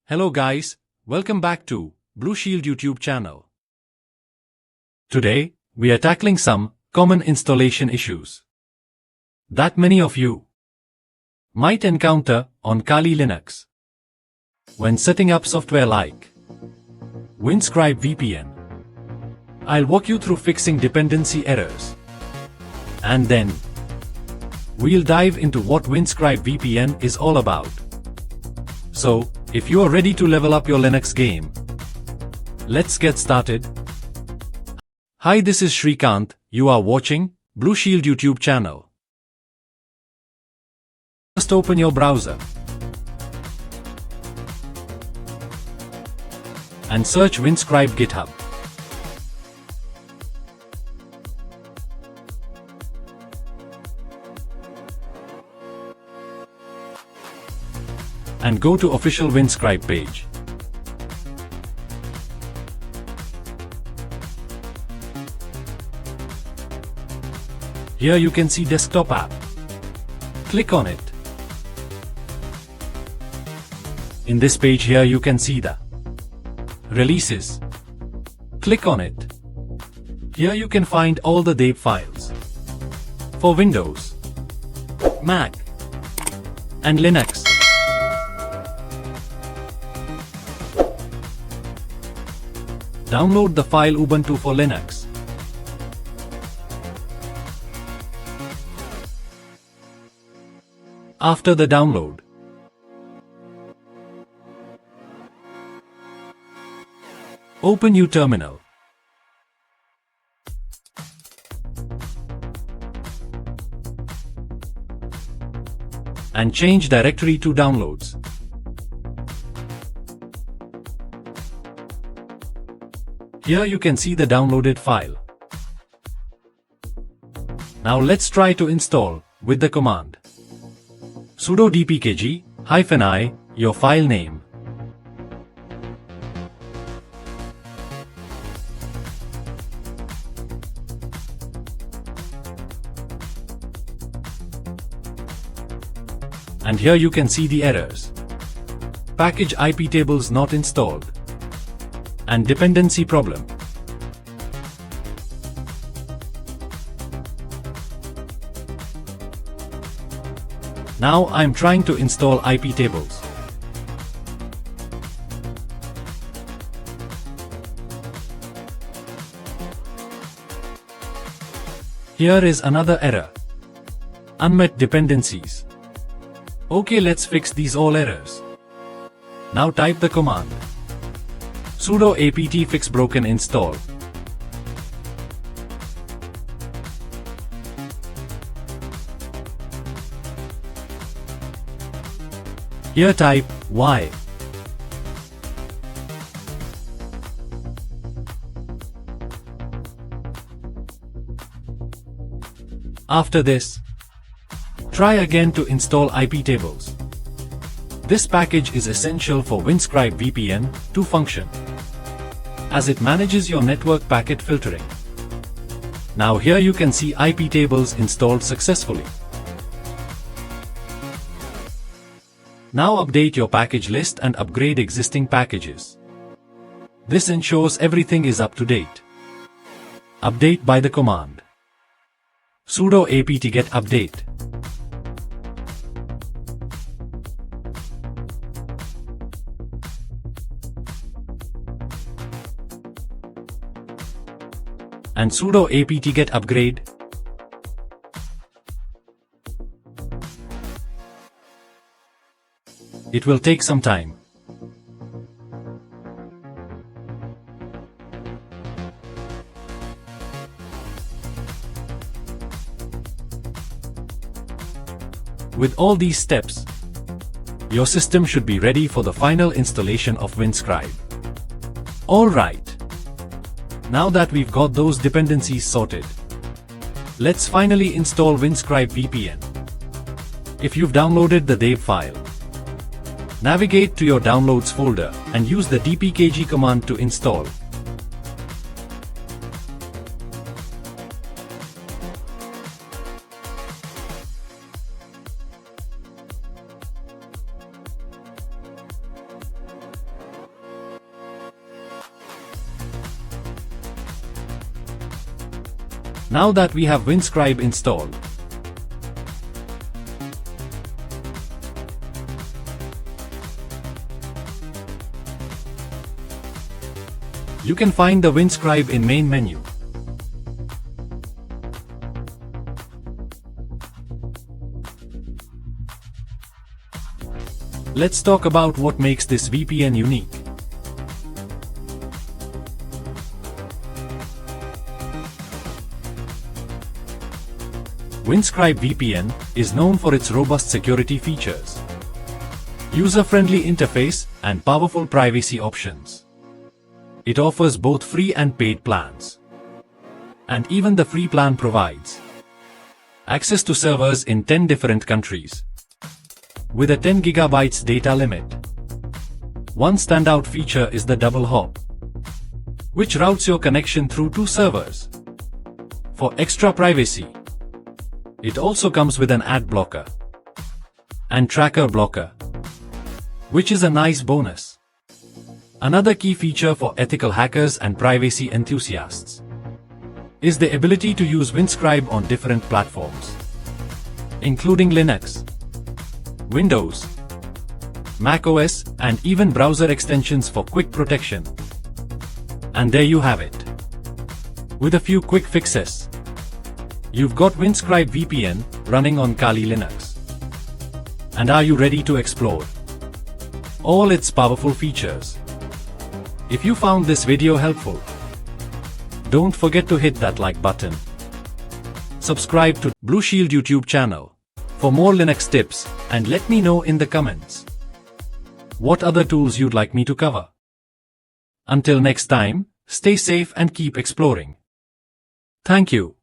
Hello guys, welcome back to Blue Shield YouTube channel. Today, we are tackling some common installation issues that many of you might encounter on Kali Linux when setting up software like Windscribe VPN. I'll walk you through fixing dependency errors, and then we'll dive into what Windscribe VPN is all about. So, if you are ready to level up your Linux game, let's get started. Hi, this is Shrikant. You are watching Blue Shield YouTube channel. First, open your browser and search Windscribe GitHub. And go to official Windscribe page. Here you can see desktop app. Click on it. In this page here you can see the releases. Click on it. Here you can find all the dev files for Windows, Mac, and Linux. Download the file Ubuntu for Linux. After the download, open new terminal. And change directory to downloads. Here you can see the downloaded file. Now let's try to install with the command sudo dpkg-i, your file name. And here you can see the errors. Package IP tables not installed. And dependency problem. Now I'm trying to install IP tables. Here is another error. Unmet dependencies. Okay, let's fix these all errors. Now type the command sudo apt fix broken install. Here type y. After this, try again to install IP tables. This package is essential for Windscribe VPN to function, as it manages your network packet filtering. Now here you can see IP tables installed successfully. Now update your package list and upgrade existing packages. This ensures everything is up to date. Update by the command sudo apt-get update. And sudo apt-get upgrade. It will take some time. With all these steps, your system should be ready for the final installation of Windscribe. Alright. Now that we've got those dependencies sorted, let's finally install Windscribe VPN. If you've downloaded the dev file, navigate to your downloads folder and use the dpkg command to install. Now that we have Windscribe installed, you can find the Windscribe in main menu. Let's talk about what makes this VPN unique. Windscribe VPN is known for its robust security features, user-friendly interface, and powerful privacy options. It offers both free and paid plans. And even the free plan provides access to servers in 10 different countries, with a 10 GB data limit. One standout feature is the double hop, which routes your connection through 2 servers for extra privacy. It also comes with an ad blocker and tracker blocker, which is a nice bonus. Another key feature for ethical hackers and privacy enthusiasts is the ability to use Windscribe on different platforms, including Linux, Windows, macOS, and even browser extensions for quick protection. And there you have it. With a few quick fixes, you've got Windscribe VPN running on Kali Linux. And are you ready to explore all its powerful features? If you found this video helpful, don't forget to hit that like button. Subscribe to Blue Shield YouTube channel for more Linux tips, and let me know in the comments what other tools you'd like me to cover. Until next time, stay safe and keep exploring. Thank you.